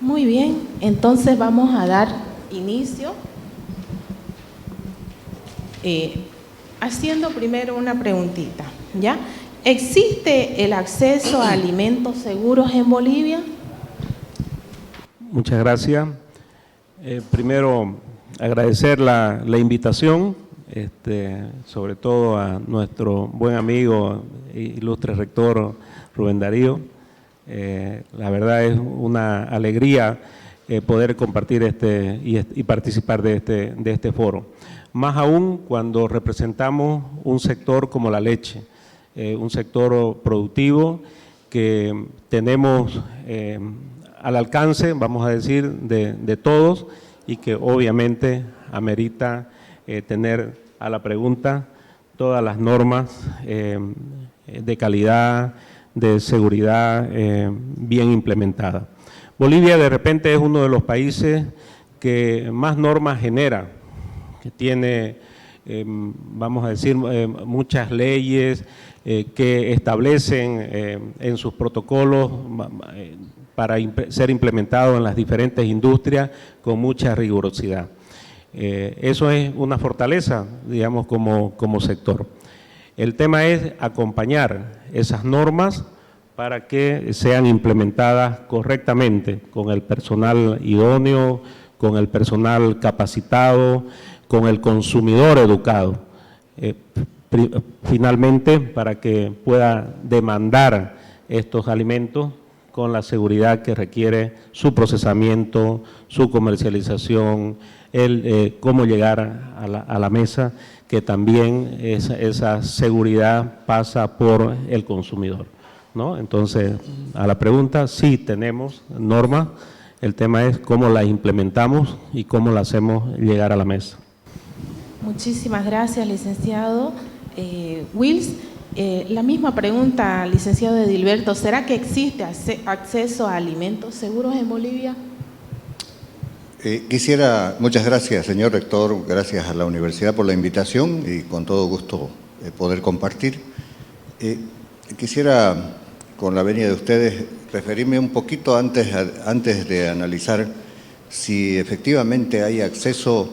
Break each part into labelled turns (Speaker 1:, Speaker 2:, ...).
Speaker 1: Muy bien, entonces vamos a dar inicio haciendo primero una preguntita, ¿ya? ¿Existe el acceso a alimentos seguros en Bolivia?
Speaker 2: Muchas gracias. Primero, agradecer la invitación, sobre todo a nuestro buen amigo e ilustre rector Rubén Darío. La verdad es una alegría poder compartir y participar de este foro. Más aún cuando representamos un sector como la leche, un sector productivo que tenemos al alcance, vamos a decir, de todos y que obviamente amerita tener a la pregunta todas las normas de calidad, de seguridad bien implementadas. Bolivia de repente es uno de los países que más normas genera, que tiene, vamos a decir, muchas leyes que establecen en sus protocolos para ser implementados en las diferentes industrias con mucha rigurosidad. Eso es una fortaleza, digamos, como sector. El tema es acompañar esas normas para que sean implementadas correctamente con el personal idóneo, con el personal capacitado, con el consumidor educado. Finalmente, para que pueda demandar estos alimentos con la seguridad que requiere su procesamiento, su comercialización, cómo llegar a la mesa, que también esa seguridad pasa por el consumidor, ¿no? Entonces, a la pregunta, sí tenemos normas, el tema es cómo las implementamos y cómo las hacemos llegar a la mesa.
Speaker 1: Muchísimas gracias, licenciado. Wills, la misma pregunta, licenciado Edilberto, ¿será que existe acceso a alimentos seguros en Bolivia?
Speaker 3: Muchas gracias, señor rector, gracias a la universidad por la invitación y con todo gusto poder compartir. Quisiera, con la venia de ustedes, referirme un poquito antes de analizar si efectivamente hay acceso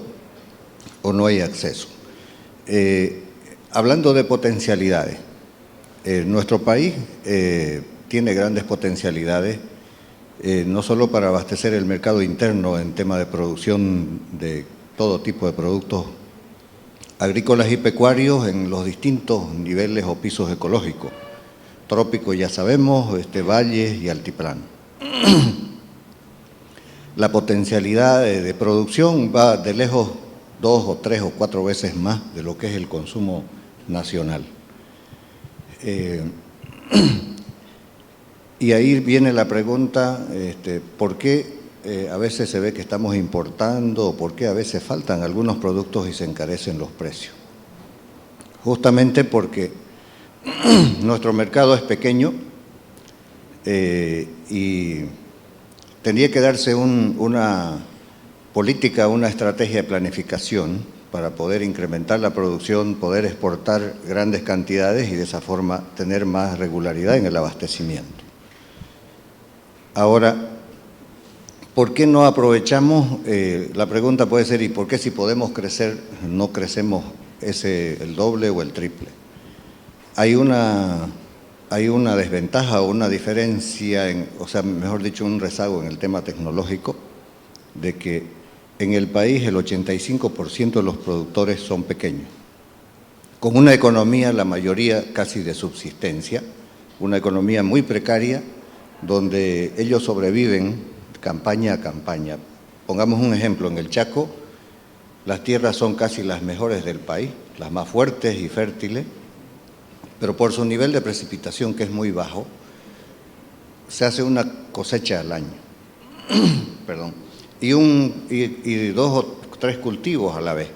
Speaker 3: o no hay acceso. Hablando de potencialidades, nuestro país tiene grandes potencialidades, no solo para abastecer el mercado interno en tema de producción de todo tipo de productos agrícolas y pecuarios en los distintos niveles o pisos ecológicos, trópicos ya sabemos, valles y altiplano. La potencialidad de producción va de lejos 2 o 3 o 4 veces más de lo que es el consumo nacional. Y ahí viene la pregunta, ¿por qué a veces se ve que estamos importando o por qué a veces faltan algunos productos y se encarecen los precios? Justamente porque nuestro mercado es pequeño y tendría que darse una política, una estrategia de planificación para poder incrementar la producción, poder exportar grandes cantidades y de esa forma tener más regularidad en el abastecimiento. Ahora, ¿por qué no aprovechamos? La pregunta puede ser, ¿y por qué si podemos crecer no crecemos el doble o el triple? Hay una desventaja o una diferencia, o sea, mejor dicho, un rezago en el tema tecnológico, de que en el país el 85% de los productores son pequeños, con una economía, la mayoría casi de subsistencia, una economía muy precaria, donde ellos sobreviven campaña a campaña. Pongamos un ejemplo, en el Chaco, las tierras son casi las mejores del país, las más fuertes y fértiles, pero por su nivel de precipitación, que es muy bajo, se hace una cosecha al año, perdón, y 2 o 3 cultivos a la vez.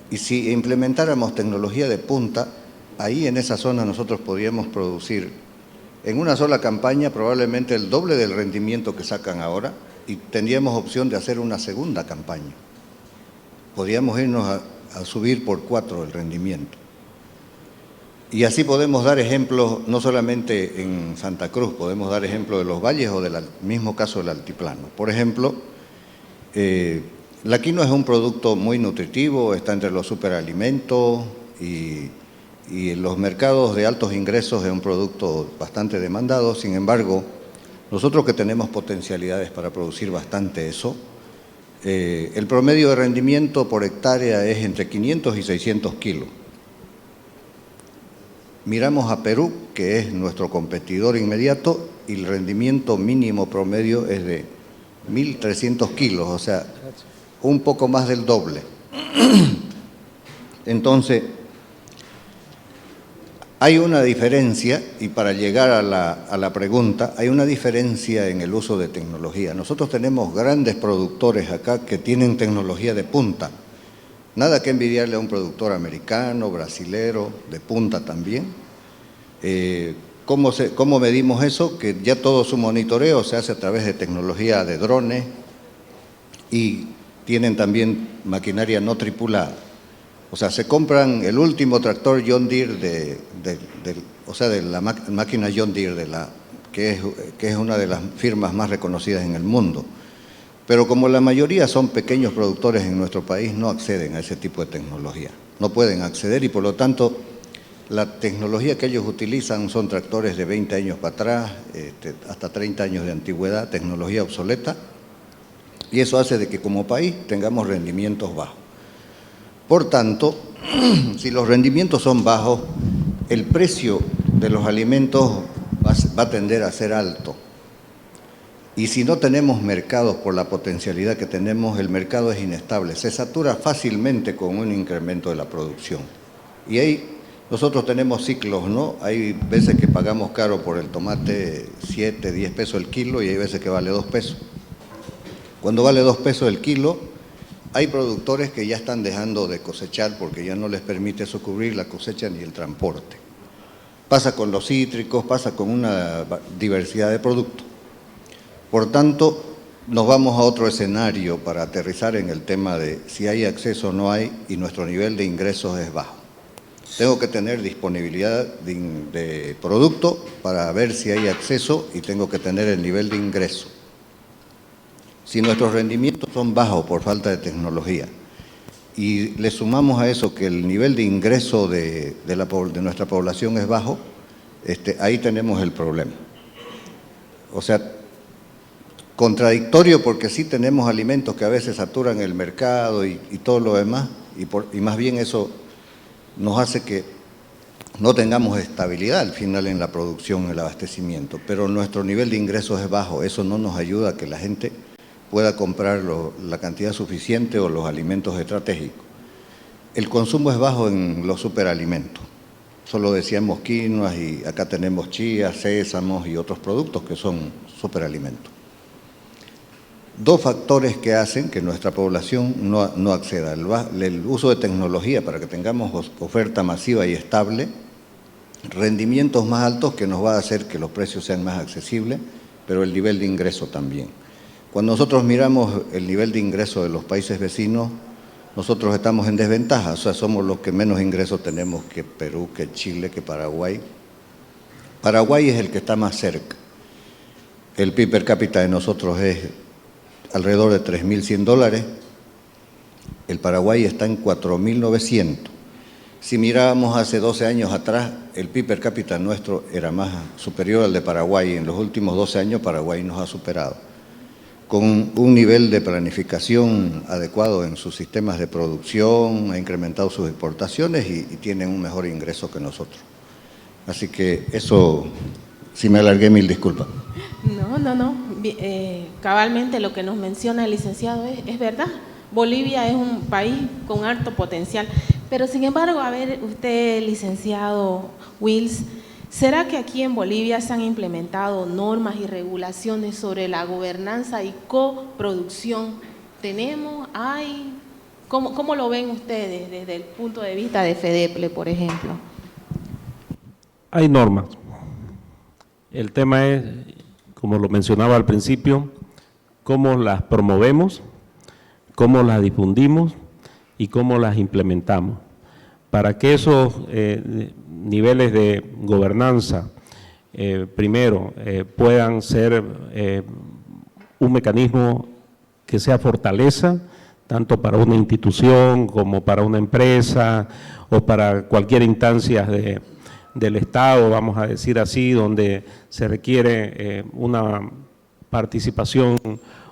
Speaker 3: Y si implementáramos tecnología de punta, ahí en esa zona nosotros podríamos producir en una sola campaña probablemente el doble del rendimiento que sacan ahora y tendríamos opción de hacer una segunda campaña. Podríamos irnos a subir por 4 el rendimiento. Y así podemos dar ejemplos, no solamente en Santa Cruz, podemos dar ejemplos de los valles o del mismo caso del altiplano. Por ejemplo, la quinoa es un producto muy nutritivo, está entre los superalimentos y en los mercados de altos ingresos es un producto bastante demandado. Sin embargo, nosotros que tenemos potencialidades para producir bastante eso, el promedio de rendimiento por hectárea es entre 500 y 600 kilos. Miramos a Perú, que es nuestro competidor inmediato, y el rendimiento mínimo promedio es de 1.300 kilos, o sea, un poco más del doble. Entonces, hay una diferencia, y para llegar a la pregunta, hay una diferencia en el uso de tecnología. Nosotros tenemos grandes productores acá que tienen tecnología de punta. Nada que envidiarle a un productor americano, brasilero, de punta también. ¿Cómo medimos eso? Que ya todo su monitoreo se hace a través de tecnología de drones y tienen también maquinaria no tripulada. O sea, se compran el último tractor John Deere de la máquina John Deere, que es una de las firmas más reconocidas en el mundo. Pero como la mayoría son pequeños productores en nuestro país, no acceden a ese tipo de tecnología. No pueden acceder y por lo tanto la tecnología que ellos utilizan son tractores de 20 años para atrás, hasta 30 años de antigüedad, tecnología obsoleta, y eso hace de que como país tengamos rendimientos bajos. Por tanto, si los rendimientos son bajos, el precio de los alimentos va a tender a ser alto. Y si no tenemos mercados por la potencialidad que tenemos, el mercado es inestable, se satura fácilmente con un incremento de la producción. Y ahí nosotros tenemos ciclos, ¿no? Hay veces que pagamos caro por el tomate 7, 10 pesos el kilo y hay veces que vale 2 pesos. Cuando vale 2 pesos el kilo, hay productores que ya están dejando de cosechar porque ya no les permite eso cubrir la cosecha ni el transporte. Pasa con los cítricos, pasa con una diversidad de productos. Por tanto, nos vamos a otro escenario para aterrizar en el tema de si hay acceso o no hay y nuestro nivel de ingresos es bajo. Tengo que tener disponibilidad de producto para ver si hay acceso y tengo que tener el nivel de ingreso. Si nuestros rendimientos son bajos por falta de tecnología y le sumamos a eso que el nivel de ingreso de nuestra población es bajo, ahí tenemos el problema. O sea, contradictorio porque sí tenemos alimentos que a veces saturan el mercado y todo lo demás, y más bien eso nos hace que no tengamos estabilidad al final en la producción, en el abastecimiento, pero nuestro nivel de ingresos es bajo, eso no nos ayuda a que la gente pueda comprar la cantidad suficiente o los alimentos estratégicos. El consumo es bajo en los superalimentos, solo decíamos quinoas y acá tenemos chías, sésamos y otros productos que son superalimentos. Dos factores que hacen que nuestra población no acceda. El uso de tecnología para que tengamos oferta masiva y estable, rendimientos más altos que nos va a hacer que los precios sean más accesibles, pero el nivel de ingreso también. Cuando nosotros miramos el nivel de ingreso de los países vecinos, nosotros estamos en desventaja, o sea, somos los que menos ingresos tenemos que Perú, que Chile, que Paraguay. Paraguay es el que está más cerca. El PIB per cápita de nosotros es alrededor de $3.100, el Paraguay está en 4.900. Si mirábamos hace 12 años atrás, el PIB per cápita nuestro era más superior al de Paraguay. En los últimos 12 años Paraguay nos ha superado. Con un nivel de planificación adecuado en sus sistemas de producción, ha incrementado sus exportaciones y tienen un mejor ingreso que nosotros. Así que eso, si me alargué, mil disculpas.
Speaker 1: No. Cabalmente lo que nos menciona el licenciado es verdad. Bolivia es un país con alto potencial. Pero sin embargo, a ver, usted, licenciado Wills, ¿será que aquí en Bolivia se han implementado normas y regulaciones sobre la gobernanza y coproducción? ¿Tenemos? ¿Hay? ¿Cómo lo ven ustedes desde el punto de vista de FEDEPLE, por ejemplo?
Speaker 2: Hay normas. El tema es, como lo mencionaba al principio, cómo las promovemos, cómo las difundimos y cómo las implementamos. Para que esos niveles de gobernanza, primero, puedan ser un mecanismo que sea fortaleza, tanto para una institución como para una empresa o para cualquier instancia del Estado, vamos a decir así, donde se requiere una participación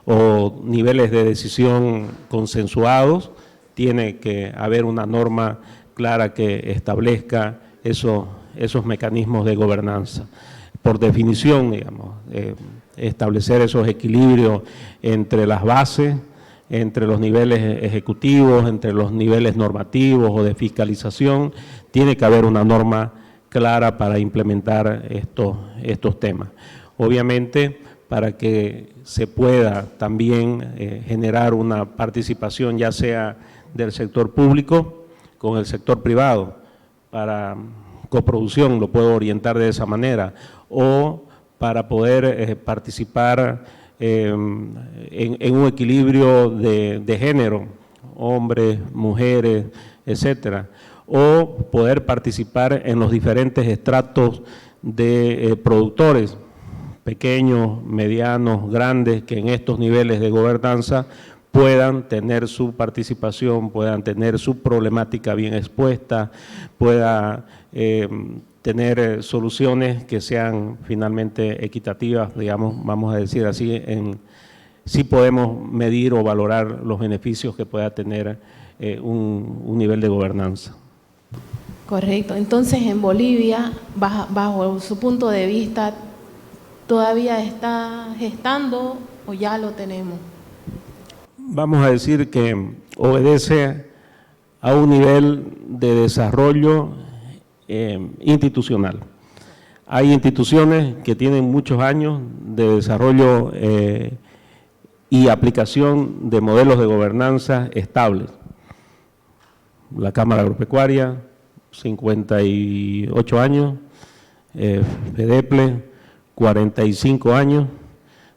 Speaker 2: o niveles de decisión consensuados, tiene que haber una norma clara que establezca esos mecanismos de gobernanza. Por definición, digamos, establecer esos equilibrios entre las bases, entre los niveles ejecutivos, entre los niveles normativos o de fiscalización, tiene que haber una norma clara para implementar estos temas. Obviamente, para que se pueda también generar una participación, ya sea del sector público con el sector privado, para coproducción, lo puedo orientar de esa manera, o para poder participar en un equilibrio de género, hombres, mujeres, etcétera, o poder participar en los diferentes estratos de productores, pequeños, medianos, grandes, que en estos niveles de gobernanza puedan tener su participación, puedan tener su problemática bien expuesta, pueda tener soluciones que sean finalmente equitativas, digamos, vamos a decir así, sí podemos medir o valorar los beneficios que pueda tener un nivel de gobernanza.
Speaker 1: Correcto. Entonces, en Bolivia, bajo su punto de vista, ¿todavía está gestando o ya lo tenemos?
Speaker 2: Vamos a decir que obedece a un nivel de desarrollo institucional. Hay instituciones que tienen muchos años de desarrollo y aplicación de modelos de gobernanza estables. La Cámara Agropecuaria, 58 años, FEDEPLE, 45 años,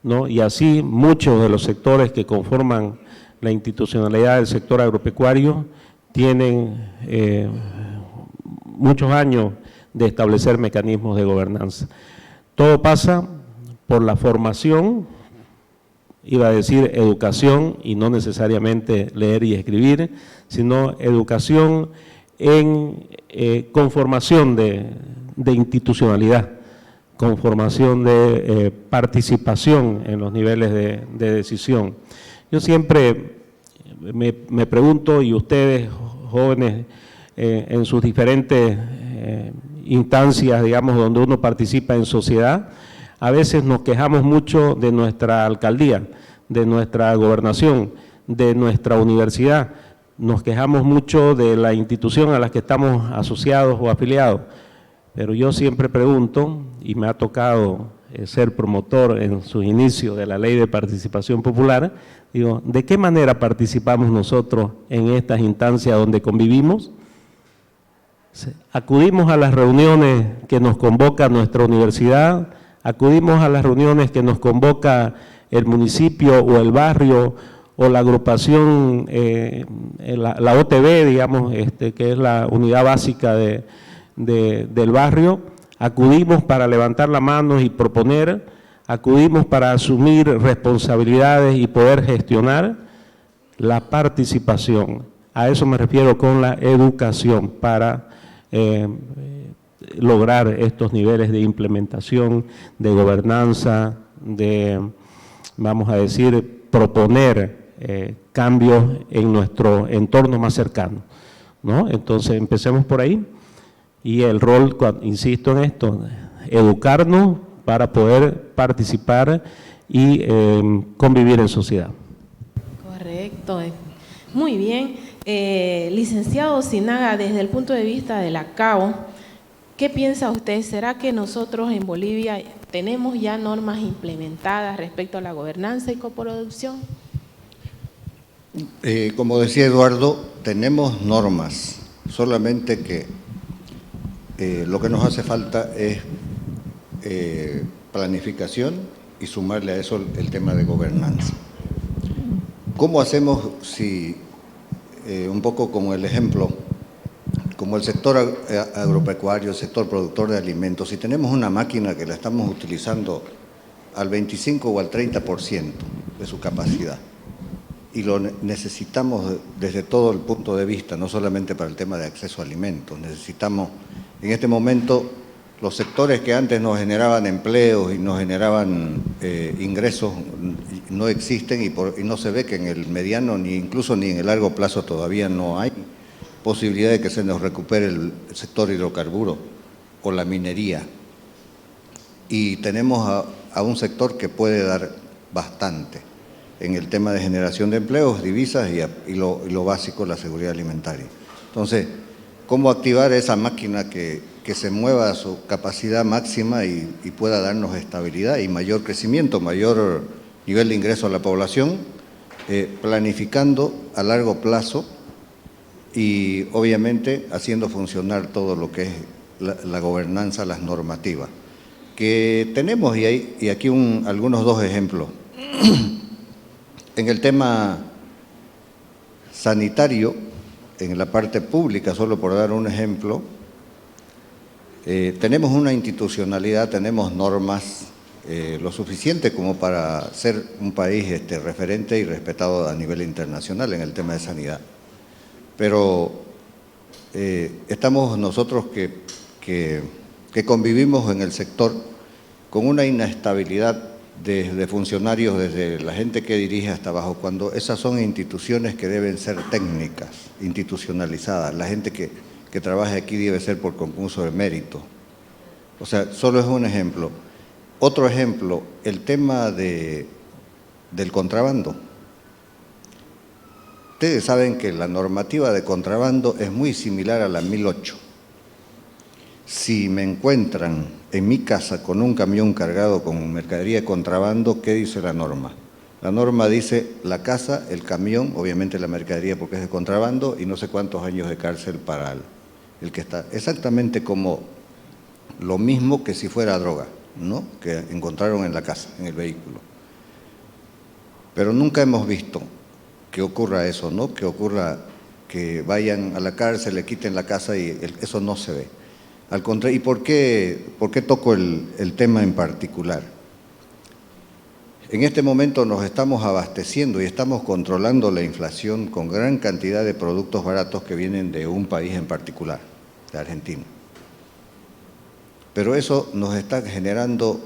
Speaker 2: ¿no? Y así muchos de los sectores que conforman la institucionalidad del sector agropecuario tienen muchos años de establecer mecanismos de gobernanza. Todo pasa por la formación, iba a decir educación, y no necesariamente leer y escribir, sino educación en conformación de institucionalidad, conformación de participación en los niveles de decisión. Yo siempre me pregunto, y ustedes, jóvenes, en sus diferentes instancias, digamos, donde uno participa en sociedad, a veces nos quejamos mucho de nuestra alcaldía, de nuestra gobernación, de nuestra universidad, nos quejamos mucho de la institución a la que estamos asociados o afiliados, pero yo siempre pregunto, y me ha tocado ser promotor en sus inicios de la Ley de Participación Popular, digo, ¿de qué manera participamos nosotros en estas instancias donde convivimos? Acudimos a las reuniones que nos convoca nuestra universidad, acudimos a las reuniones que nos convoca el municipio o el barrio o la agrupación, la OTB, digamos, que es la unidad básica del barrio. Acudimos para levantar la mano y proponer, acudimos para asumir responsabilidades y poder gestionar la participación. A eso me refiero con la educación, para lograr estos niveles de implementación, de gobernanza, de, vamos a decir, proponer cambios en nuestro entorno más cercano, ¿no? Entonces, empecemos por ahí. Y el rol, insisto en esto, educarnos para poder participar y convivir en sociedad.
Speaker 1: Correcto. Muy bien. Licenciado Sinaga, desde el punto de vista de la CAO, ¿qué piensa usted? ¿Será que nosotros en Bolivia tenemos ya normas implementadas respecto a la gobernanza y coproducción?
Speaker 3: Como decía Eduardo, tenemos normas, solamente que lo que nos hace falta es planificación y sumarle a eso el tema de gobernanza. ¿Cómo hacemos si, un poco como el ejemplo, como el sector agropecuario, el sector productor de alimentos, si tenemos una máquina que la estamos utilizando al 25 o al 30% de su capacidad y lo necesitamos desde todo el punto de vista, no solamente para el tema de acceso a alimentos, necesitamos en este momento los sectores que antes nos generaban empleos y nos generaban ingresos no existen y no se ve que en el mediano ni incluso ni en el largo plazo todavía no hay posibilidad de que se nos recupere el sector hidrocarburo o la minería. Y tenemos a un sector que puede dar bastante en el tema de generación de empleos, divisas y lo básico, la seguridad alimentaria. Entonces, ¿cómo activar esa máquina que se mueva a su capacidad máxima y pueda darnos estabilidad y mayor crecimiento, mayor nivel de ingreso a la población, planificando a largo plazo y obviamente haciendo funcionar todo lo que es la gobernanza, las normativas que tenemos, y aquí algunos dos ejemplos. En el tema sanitario, en la parte pública, solo por dar un ejemplo, tenemos una institucionalidad, tenemos normas lo suficiente como para ser un país referente y respetado a nivel internacional en el tema de sanidad. Pero estamos nosotros que convivimos en el sector con una inestabilidad desde funcionarios, desde la gente que dirige hasta abajo, cuando esas son instituciones que deben ser técnicas, institucionalizadas. La gente que trabaja aquí debe ser por concurso de mérito. O sea, solo es un ejemplo. Otro ejemplo, el tema del contrabando. Ustedes saben que la normativa de contrabando es muy similar a la 1008. Si me encuentran en mi casa con un camión cargado con mercadería de contrabando, ¿qué dice la norma? La norma dice la casa, el camión, obviamente la mercadería porque es de contrabando, y no sé cuántos años de cárcel para el que está. Exactamente como lo mismo que si fuera droga, ¿no? Que encontraron en la casa, en el vehículo. Pero nunca hemos visto que ocurra eso, ¿no? Que ocurra que vayan a la cárcel, le quiten la casa y eso no se ve. Al contrario, ¿y por qué toco el tema en particular? En este momento nos estamos abasteciendo y estamos controlando la inflación con gran cantidad de productos baratos que vienen de un país en particular, de Argentina. Pero eso nos está generando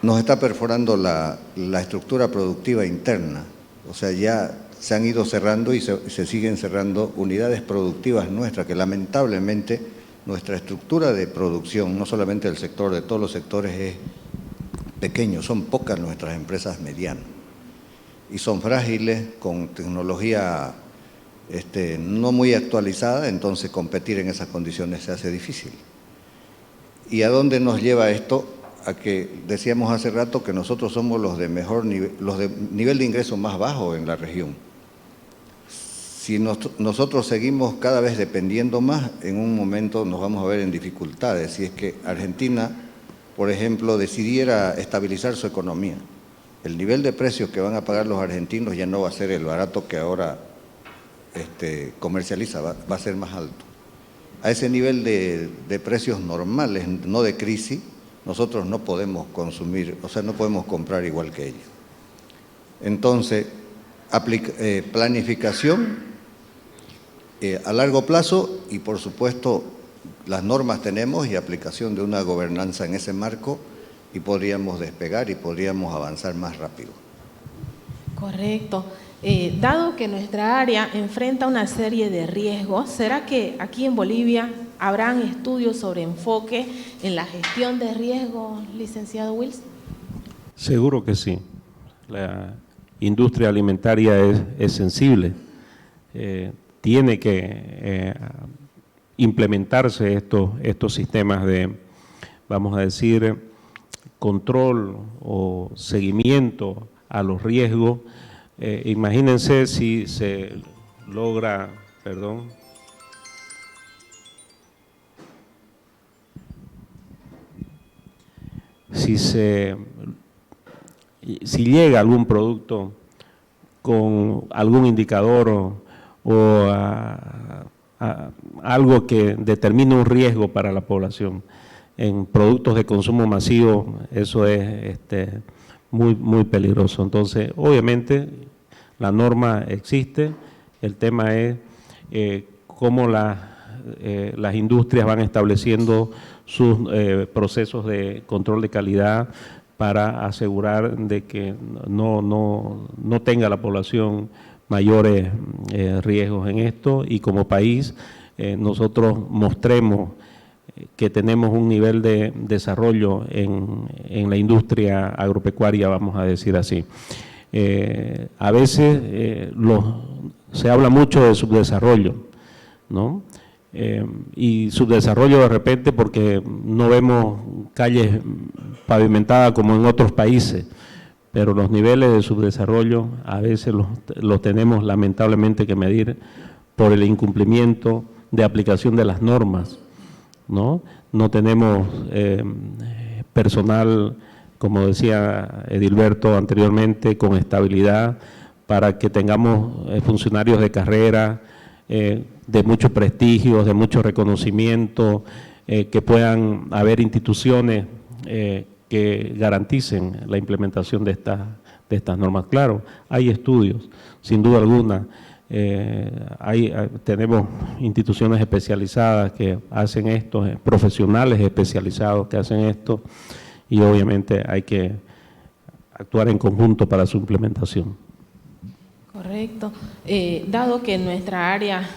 Speaker 3: nos está perforando la estructura productiva interna. O sea, ya se han ido cerrando y se siguen cerrando unidades productivas nuestras, que lamentablemente nuestra estructura de producción, no solamente del sector, de todos los sectores, es pequeño, son pocas nuestras empresas medianas y son frágiles, con tecnología no muy actualizada, entonces competir en esas condiciones se hace difícil. ¿Y a dónde nos lleva esto? A que decíamos hace rato que nosotros somos los de nivel de ingreso más bajo en la región. Si nosotros seguimos cada vez dependiendo más, en un momento nos vamos a ver en dificultades. Si es que Argentina, por ejemplo, decidiera estabilizar su economía, el nivel de precios que van a pagar los argentinos ya no va a ser el barato que ahora comercializa, va a ser más alto. A ese nivel de precios normales, no de crisis, nosotros no podemos consumir, o sea, no podemos comprar igual que ellos. Entonces, planificación a largo plazo y, por supuesto, las normas tenemos y aplicación de una gobernanza en ese marco y podríamos despegar y podríamos avanzar más rápido.
Speaker 1: Correcto. Dado que nuestra área enfrenta una serie de riesgos, ¿será que aquí en Bolivia habrán estudios sobre enfoque en la gestión de riesgos, licenciado Wilson?
Speaker 2: Seguro que sí. La industria alimentaria es sensible. Tiene que implementarse estos sistemas de, vamos a decir, control o seguimiento a los riesgos. Imagínense si se logra, si llega algún producto con algún indicador o algo que determine un riesgo para la población en productos de consumo masivo, eso es muy peligroso. Entonces, obviamente, la norma existe, el tema es cómo las industrias van estableciendo sus procesos de control de calidad para asegurar de que no tenga la población mayores riesgos en esto, y como país nosotros mostremos que tenemos un nivel de desarrollo en la industria agropecuaria, vamos a decir así. A veces se habla mucho de subdesarrollo, ¿no? Y subdesarrollo de repente porque no vemos calles pavimentadas como en otros países, pero los niveles de subdesarrollo a veces los tenemos lamentablemente que medir por el incumplimiento de aplicación de las normas, ¿no? No tenemos personal, como decía Edilberto anteriormente, con estabilidad para que tengamos funcionarios de carrera, de mucho prestigio, de mucho reconocimiento, que puedan haber instituciones que garanticen la implementación de estas normas. Claro, hay estudios, sin duda alguna, tenemos instituciones especializadas que hacen esto, profesionales especializados que hacen esto, y obviamente hay que actuar en conjunto para su implementación.
Speaker 1: Correcto. Dado que nuestra área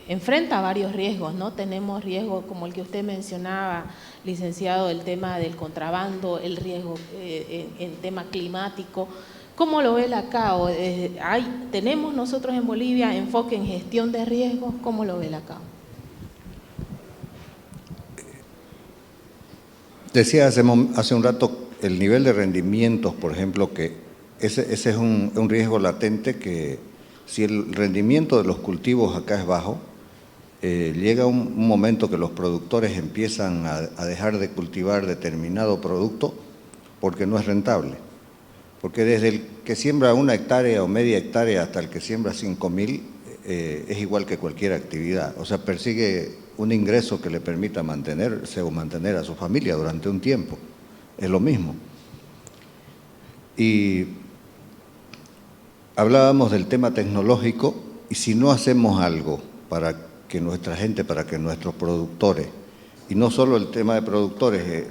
Speaker 1: enfrenta varios riesgos, ¿no? Tenemos riesgos como el que usted mencionaba, licenciado, el tema del contrabando, el riesgo en tema climático. ¿Cómo lo ve la CAO? ¿Tenemos nosotros en Bolivia enfoque en gestión de riesgos? ¿Cómo lo ve la CAO?
Speaker 3: Decía hace un rato el nivel de rendimientos, por ejemplo, que ese es un riesgo latente, que si el rendimiento de los cultivos acá es bajo, llega un momento que los productores empiezan a dejar de cultivar determinado producto porque no es rentable. Porque desde el que siembra 1 hectárea o media hectárea hasta el que siembra 5.000 es igual que cualquier actividad. O sea, persigue un ingreso que le permita mantenerse o mantener a su familia durante un tiempo. Es lo mismo. Y hablábamos del tema tecnológico, y si no hacemos algo para que nuestra gente, para que nuestros productores, y no solo el tema de productores,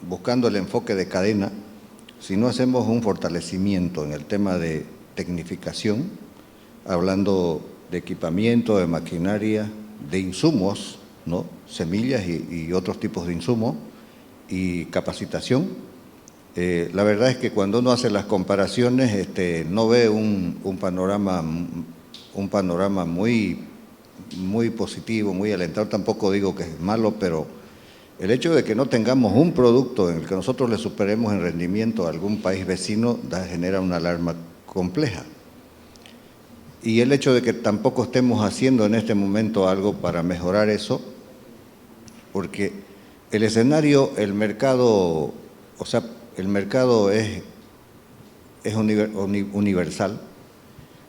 Speaker 3: buscando el enfoque de cadena, si no hacemos un fortalecimiento en el tema de tecnificación, hablando de equipamiento, de maquinaria, de insumos, ¿no? Semillas y otros tipos de insumos, y capacitación, la verdad es que cuando uno hace las comparaciones no ve un panorama muy positivo, muy alentador. Tampoco digo que es malo, pero el hecho de que no tengamos un producto en el que nosotros le superemos en rendimiento a algún país vecino genera una alarma compleja. Y el hecho de que tampoco estemos haciendo en este momento algo para mejorar eso, porque el escenario, el mercado, o sea, el mercado es universal.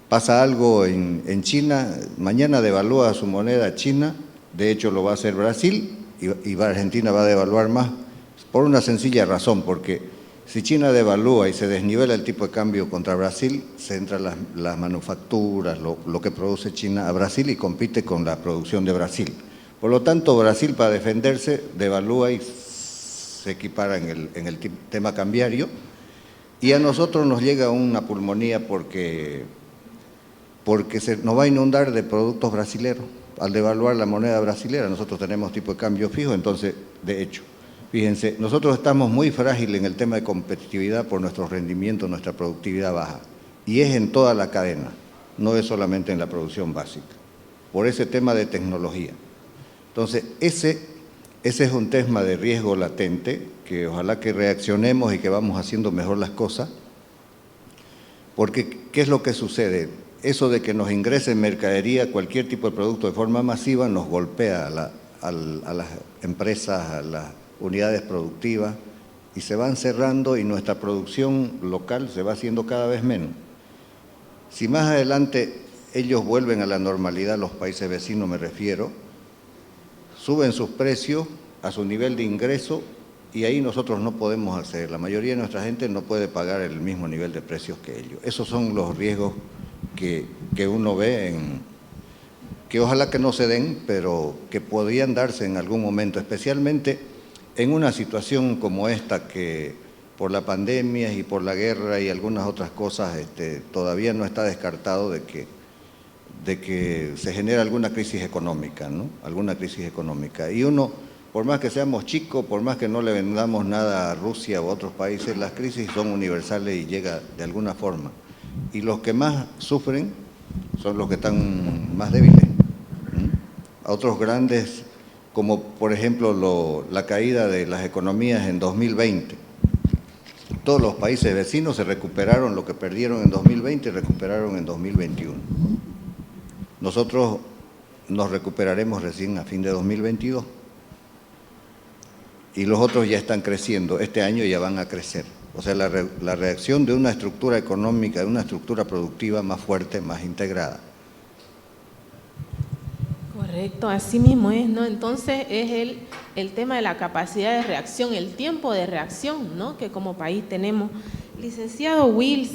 Speaker 3: Pasa algo en China, mañana devalúa su moneda China, de hecho lo va a hacer Brasil, y Argentina va a devaluar más, por una sencilla razón, porque si China devalúa y se desnivela el tipo de cambio contra Brasil, se entran las manufacturas, lo que produce China a Brasil, y compite con la producción de Brasil. Por lo tanto, Brasil, para defenderse, devalúa y se equipara en el tema cambiario, y a nosotros nos llega una pulmonía porque se nos va a inundar de productos brasileros. Al devaluar la moneda brasilera, nosotros tenemos tipo de cambio fijo, entonces, de hecho, fíjense, nosotros estamos muy frágiles en el tema de competitividad por nuestro rendimiento, nuestra productividad baja, y es en toda la cadena, no es solamente en la producción básica, por ese tema de tecnología. Entonces, ese es un tema de riesgo latente, que ojalá que reaccionemos y que vamos haciendo mejor las cosas, porque ¿qué es lo que sucede? Eso de que nos ingrese en mercadería cualquier tipo de producto de forma masiva nos golpea a las empresas, a las unidades productivas, y se van cerrando y nuestra producción local se va haciendo cada vez menos. Si más adelante ellos vuelven a la normalidad, los países vecinos me refiero, suben sus precios a su nivel de ingreso y ahí nosotros no podemos acceder. La mayoría de nuestra gente no puede pagar el mismo nivel de precios que ellos. Esos son los riesgos que uno ve, que ojalá que no se den, pero que podrían darse en algún momento, especialmente en una situación como esta que por la pandemia y por la guerra y algunas otras cosas todavía no está descartado de que se genera alguna crisis económica, ¿no? Alguna crisis económica. Y uno, por más que seamos chicos, por más que no le vendamos nada a Rusia u otros países, las crisis son universales y llega de alguna forma. Y los que más sufren son los que están más débiles. A otros grandes, como por ejemplo la caída de las economías en 2020. Todos los países vecinos se recuperaron lo que perdieron en 2020 y recuperaron en 2021. Nosotros nos recuperaremos recién a fin de 2022. Y los otros ya están creciendo, este año ya van a crecer. O sea, la reacción de una estructura económica, de una estructura productiva más fuerte, más integrada.
Speaker 1: Correcto, así mismo es, ¿no? Entonces es el tema de la capacidad de reacción, el tiempo de reacción, ¿no?, que como país tenemos. Licenciado Wills,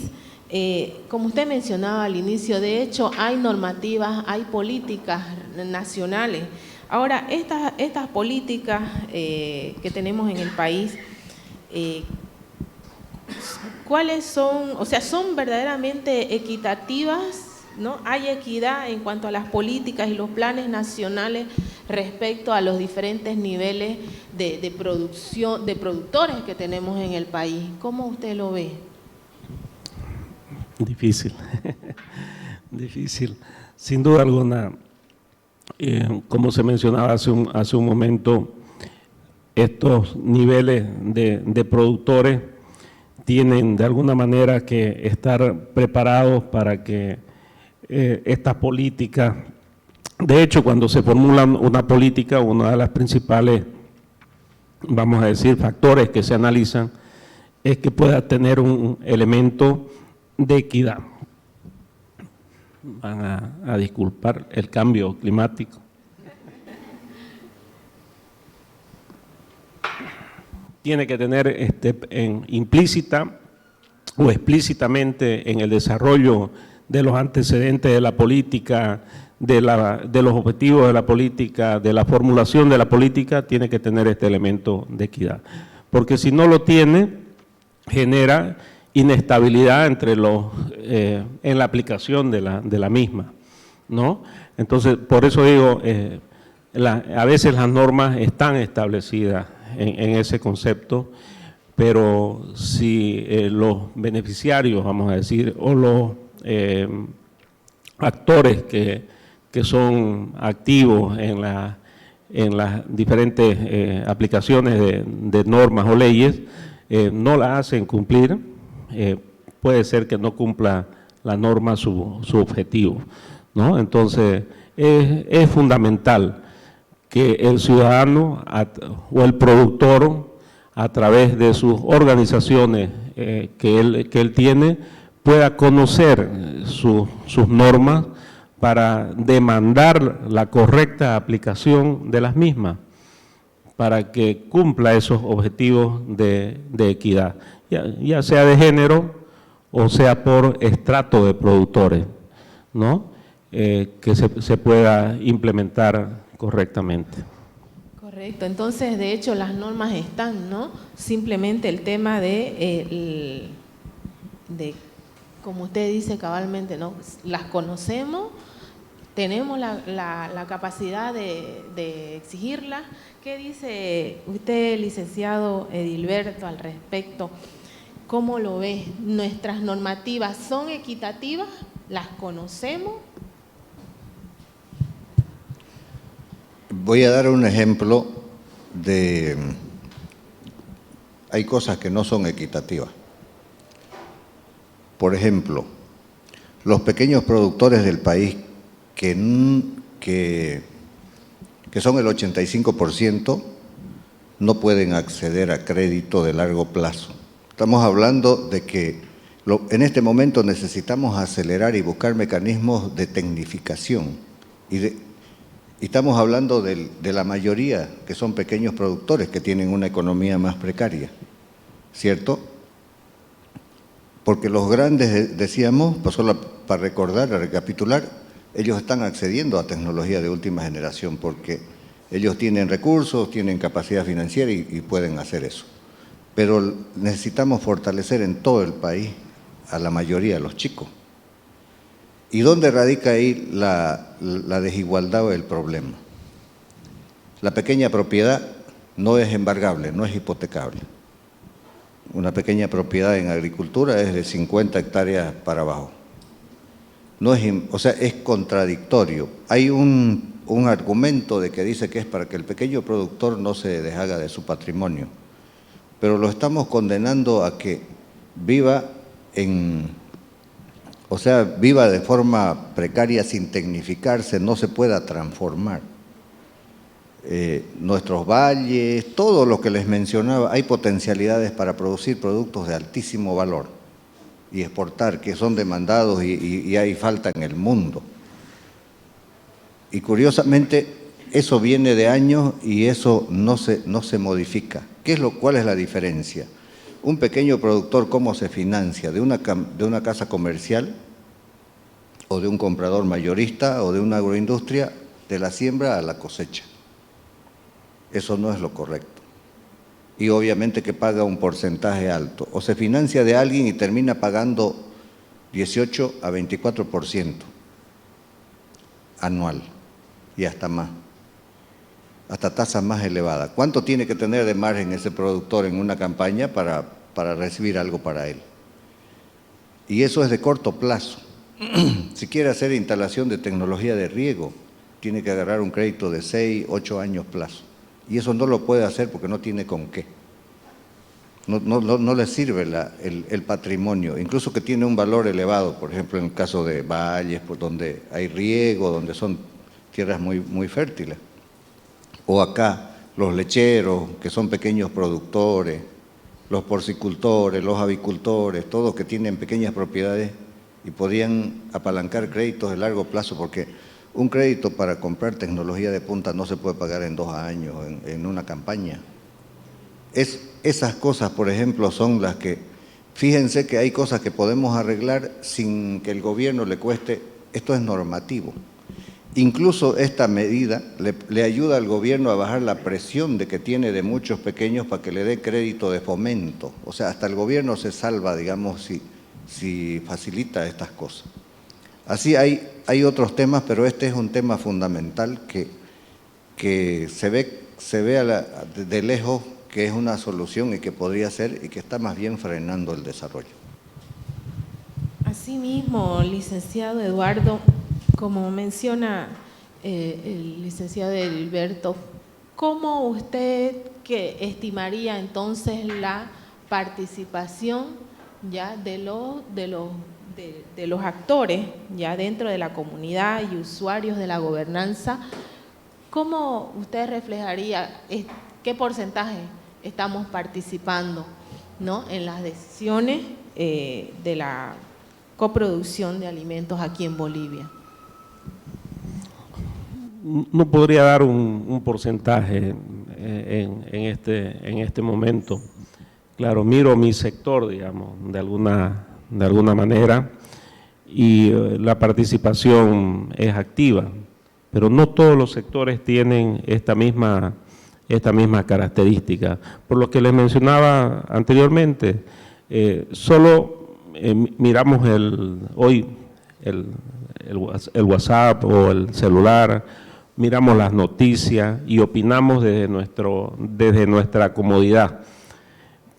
Speaker 1: como usted mencionaba al inicio, de hecho hay normativas, hay políticas nacionales. Ahora, estas políticas que tenemos en el país, ¿cuáles son? O sea, ¿son verdaderamente equitativas? ¿No? ¿Hay equidad en cuanto a las políticas y los planes nacionales respecto a los diferentes niveles de producción, de productores que tenemos en el país? ¿Cómo usted lo ve?
Speaker 2: Difícil, difícil. Sin duda alguna, como se mencionaba hace un momento, estos niveles de productores tienen de alguna manera que estar preparados para que estas políticas, de hecho, cuando se formula una política, una de las principales, vamos a decir, factores que se analizan es que pueda tener un elemento de equidad. Van a disculpar el cambio climático. Tiene que tener implícita o explícitamente en el desarrollo de los antecedentes de la política, de los objetivos de la política, de la formulación de la política, tiene que tener este elemento de equidad. Porque si no lo tiene, genera inestabilidad en la aplicación de la misma, ¿no? Entonces, por eso digo, a veces las normas están establecidas en ese concepto, pero si los beneficiarios, vamos a decir, o los actores que son activos en las diferentes aplicaciones de normas o leyes, no la hacen cumplir, puede ser que no cumpla la norma su objetivo, ¿no? Entonces, es fundamental que el ciudadano o el productor, a través de sus organizaciones que él tiene, pueda conocer sus normas para demandar la correcta aplicación de las mismas, para que cumpla esos objetivos de equidad, ya sea de género o sea por estrato de productores, ¿no? Que se pueda implementar correctamente.
Speaker 1: Correcto, entonces de hecho las normas están, ¿no? Simplemente el tema de como usted dice cabalmente, ¿no? Las conocemos, tenemos la capacidad de exigirlas. ¿Qué dice usted, licenciado Edilberto, al respecto? ¿Cómo lo ve? ¿Nuestras normativas son equitativas? ¿Las conocemos?
Speaker 3: Voy a dar un ejemplo de… Hay cosas que no son equitativas. Por ejemplo, los pequeños productores del país, que son el 85%, no pueden acceder a crédito de largo plazo. Estamos hablando de que en este momento necesitamos acelerar y buscar mecanismos de tecnificación. Y estamos hablando de la mayoría, que son pequeños productores que tienen una economía más precaria, ¿cierto? Porque los grandes, decíamos, solo para recordar, a recapitular, ellos están accediendo a tecnología de última generación porque ellos tienen recursos, tienen capacidad financiera y pueden hacer eso. Pero necesitamos fortalecer en todo el país a la mayoría, a los chicos. ¿Y dónde radica ahí la desigualdad o el problema? La pequeña propiedad no es embargable, no es hipotecable. Una pequeña propiedad en agricultura es de 50 hectáreas para abajo. No es, o sea, es contradictorio. Hay un argumento de que dice que es para que el pequeño productor no se deshaga de su patrimonio, pero lo estamos condenando a que viva viva de forma precaria sin tecnificarse, no se pueda transformar. Nuestros valles, todo lo que les mencionaba, hay potencialidades para producir productos de altísimo valor y exportar, que son demandados y hay falta en el mundo. Y curiosamente, eso viene de años y eso no se modifica. ¿Cuál es la diferencia? Un pequeño productor, ¿cómo se financia? ¿De una casa comercial o de un comprador mayorista o de una agroindustria? De la siembra a la cosecha. Eso no es lo correcto. Y obviamente que paga un porcentaje alto. O se financia de alguien y termina pagando 18 a 24% anual y hasta más. Hasta tasas más elevadas. ¿Cuánto tiene que tener de margen ese productor en una campaña para recibir algo para él? Y eso es de corto plazo. Si quiere hacer instalación de tecnología de riego, tiene que agarrar un crédito de 6, 8 años plazo. Y eso no lo puede hacer porque no tiene con qué. No le sirve el patrimonio, incluso que tiene un valor elevado, por ejemplo en el caso de valles, por donde hay riego, donde son tierras muy, muy fértiles. O acá, los lecheros, que son pequeños productores, los porcicultores, los avicultores, todos que tienen pequeñas propiedades y podían apalancar créditos de largo plazo, porque un crédito para comprar tecnología de punta no se puede pagar en 2 años, en una campaña. Esas cosas, por ejemplo, son las que, fíjense que hay cosas que podemos arreglar sin que el gobierno le cueste, esto es normativo. Incluso esta medida le ayuda al gobierno a bajar la presión de que tiene de muchos pequeños para que le dé crédito de fomento. O sea, hasta el gobierno se salva, digamos, si facilita estas cosas. Así hay otros temas, pero este es un tema fundamental que se ve de lejos que es una solución y que podría ser y que está más bien frenando el desarrollo.
Speaker 1: Asimismo, licenciado Eduardo, como menciona el licenciado Edilberto, ¿cómo usted estimaría entonces la participación ya de los actores ya dentro de la comunidad y usuarios de la gobernanza? ¿Cómo usted reflejaría qué porcentaje estamos participando, ¿no?, en las decisiones de la coproducción de alimentos aquí en Bolivia?
Speaker 2: No podría dar un porcentaje en este momento. Claro, miro mi sector, digamos, de alguna manera, y la participación es activa, pero no todos los sectores tienen esta misma característica. Por lo que les mencionaba anteriormente, solo miramos hoy el WhatsApp o el celular, miramos las noticias y opinamos desde nuestra comodidad.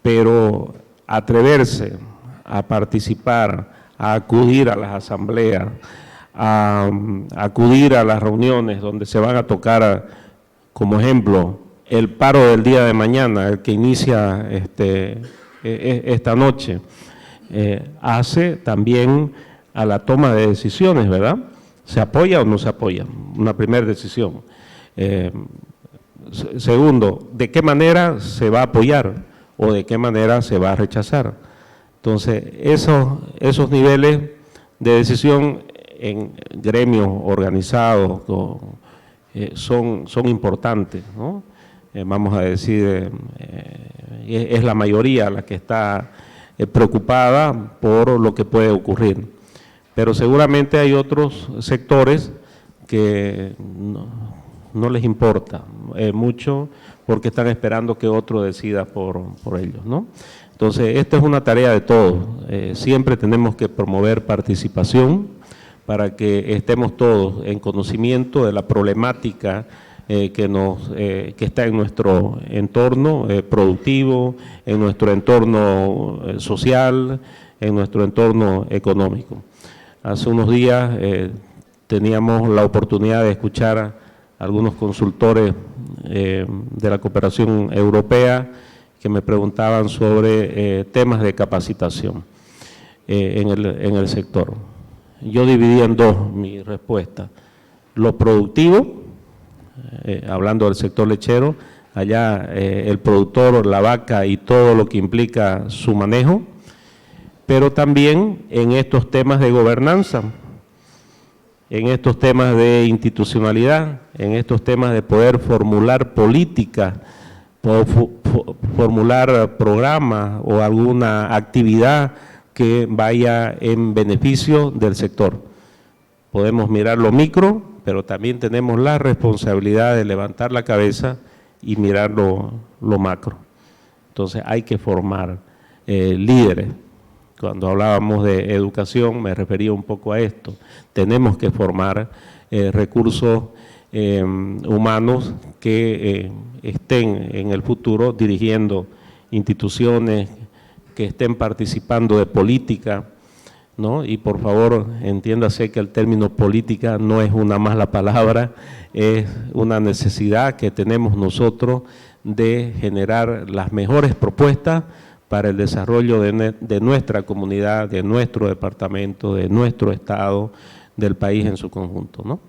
Speaker 2: Pero atreverse a participar, a acudir a las asambleas, a acudir a las reuniones donde se van a tocar, como ejemplo, el paro del día de mañana, el que inicia esta noche, hace también a la toma de decisiones, ¿verdad? ¿Se apoya o no se apoya? Una primera decisión. Segundo, ¿de qué manera se va a apoyar o de qué manera se va a rechazar? Entonces, esos niveles de decisión en gremios organizados son importantes, ¿no? Vamos a decir, es la mayoría la que está preocupada por lo que puede ocurrir. Pero seguramente hay otros sectores que no les importa mucho porque están esperando que otro decida por ellos, ¿no? Entonces, esta es una tarea de todos. Siempre tenemos que promover participación para que estemos todos en conocimiento de la problemática que está en nuestro entorno productivo, en nuestro entorno social, en nuestro entorno económico. Hace unos días teníamos la oportunidad de escuchar a algunos consultores de la cooperación europea que me preguntaban sobre temas de capacitación en el sector. Yo dividí en dos mi respuesta. Lo productivo, hablando del sector lechero, allá el productor, la vaca y todo lo que implica su manejo, pero también en estos temas de gobernanza, en estos temas de institucionalidad, en estos temas de poder formular políticas, formular programas o alguna actividad que vaya en beneficio del sector. Podemos mirar lo micro, pero también tenemos la responsabilidad de levantar la cabeza y mirar lo macro. Entonces hay que formar líderes. Cuando hablábamos de educación me refería un poco a esto. Tenemos que formar recursos humanos que estén en el futuro dirigiendo instituciones, que estén participando de política, ¿no? Y por favor, entiéndase que el término política no es una mala palabra, es una necesidad que tenemos nosotros de generar las mejores propuestas para el desarrollo de nuestra comunidad, de nuestro departamento, de nuestro estado, del país en su conjunto, ¿no?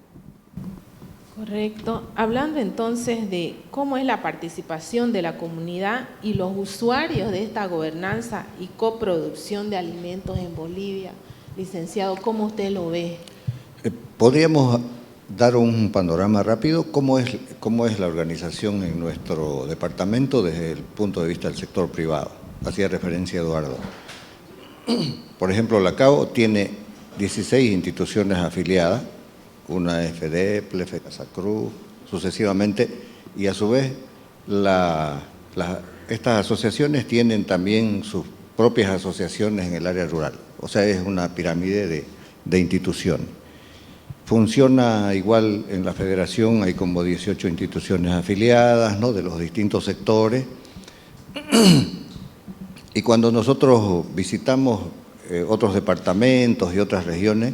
Speaker 1: Correcto. Hablando entonces de cómo es la participación de la comunidad y los usuarios de esta gobernanza y coproducción de alimentos en Bolivia, licenciado, ¿cómo usted lo ve?
Speaker 3: ¿Podríamos dar un panorama rápido? ¿Cómo es la organización en nuestro departamento desde el punto de vista del sector privado? Hacía referencia Eduardo. Por ejemplo, la CAO tiene 16 instituciones afiliadas, una FD, PLEFE, Casa Cruz, sucesivamente, y a su vez estas asociaciones tienen también sus propias asociaciones en el área rural, o sea, es una pirámide de instituciones. Funciona igual en la federación, hay como 18 instituciones afiliadas, ¿no?, de los distintos sectores. Y cuando nosotros visitamos otros departamentos y otras regiones,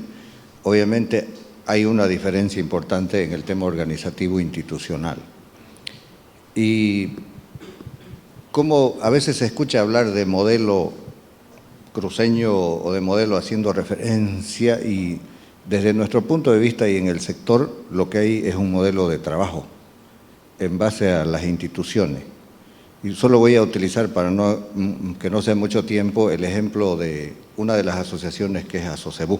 Speaker 3: obviamente hay una diferencia importante en el tema organizativo institucional. Y como a veces se escucha hablar de modelo cruceño o de modelo haciendo referencia, y desde nuestro punto de vista y en el sector lo que hay es un modelo de trabajo en base a las instituciones. Y solo voy a utilizar, para que no sea mucho tiempo, el ejemplo de una de las asociaciones que es Asocebú.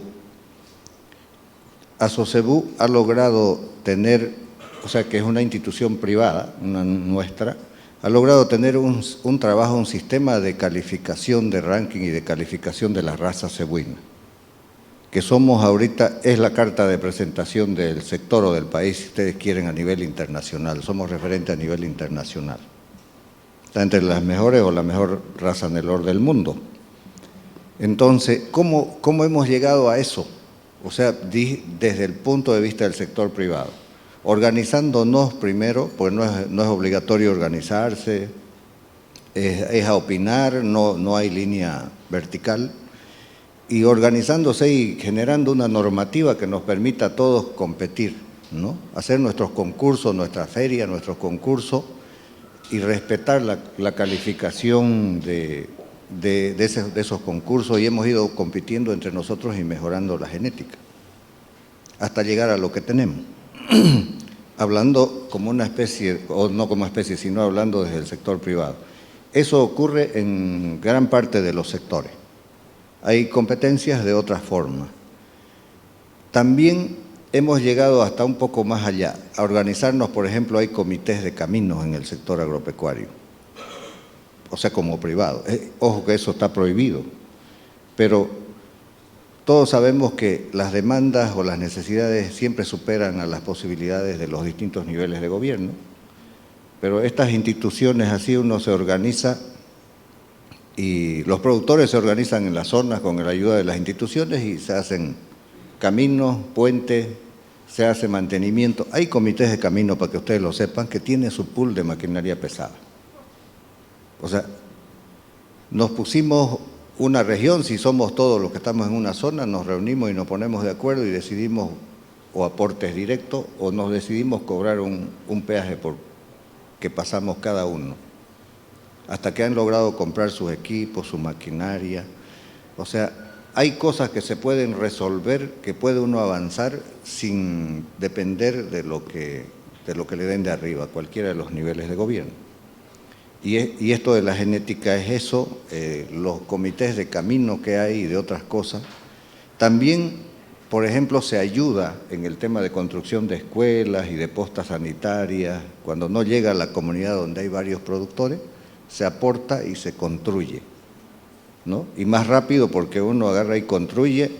Speaker 3: Asocebú ha logrado tener, o sea, que es una institución privada, una nuestra, ha logrado tener un trabajo, un sistema de calificación, de ranking y de calificación de la raza cebuina, que somos ahorita, es la carta de presentación del sector o del país, si ustedes quieren, a nivel internacional. Somos referentes a nivel internacional. Está entre las mejores o la mejor raza Nelore del mundo. Entonces, ¿cómo hemos llegado a eso? O sea, desde el punto de vista del sector privado. Organizándonos primero, pues no es obligatorio organizarse, es a opinar, no hay línea vertical. Y organizándose y generando una normativa que nos permita a todos competir, ¿no? Hacer nuestros concursos, nuestra feria, nuestros concursos, y respetar la calificación de esos concursos, y hemos ido compitiendo entre nosotros y mejorando la genética hasta llegar a lo que tenemos. Hablando como una especie, o no como especie, sino hablando desde el sector privado. Eso ocurre en gran parte de los sectores. Hay competencias de otra forma. También hemos llegado hasta un poco más allá. A organizarnos, por ejemplo, hay comités de caminos en el sector agropecuario, o sea, como privado. Ojo que eso está prohibido, pero todos sabemos que las demandas o las necesidades siempre superan a las posibilidades de los distintos niveles de gobierno, pero estas instituciones, así uno se organiza y los productores se organizan en las zonas con la ayuda de las instituciones y se hacen caminos, puentes, se hace mantenimiento. Hay comités de camino, para que ustedes lo sepan, que tiene su pool de maquinaria pesada. O sea, nos pusimos una región, si somos todos los que estamos en una zona, nos reunimos y nos ponemos de acuerdo y decidimos o aportes directos o nos decidimos cobrar un peaje por que pasamos cada uno, hasta que han logrado comprar sus equipos, su maquinaria. O sea, hay cosas que se pueden resolver, que puede uno avanzar sin depender de lo que le den de arriba, cualquiera de los niveles de gobierno. Y esto de la genética es eso, los comités de camino que hay y de otras cosas. También, por ejemplo, se ayuda en el tema de construcción de escuelas y de postas sanitarias. Cuando no llega a la comunidad donde hay varios productores, se aporta y se construye, ¿no? Y más rápido porque uno agarra y construye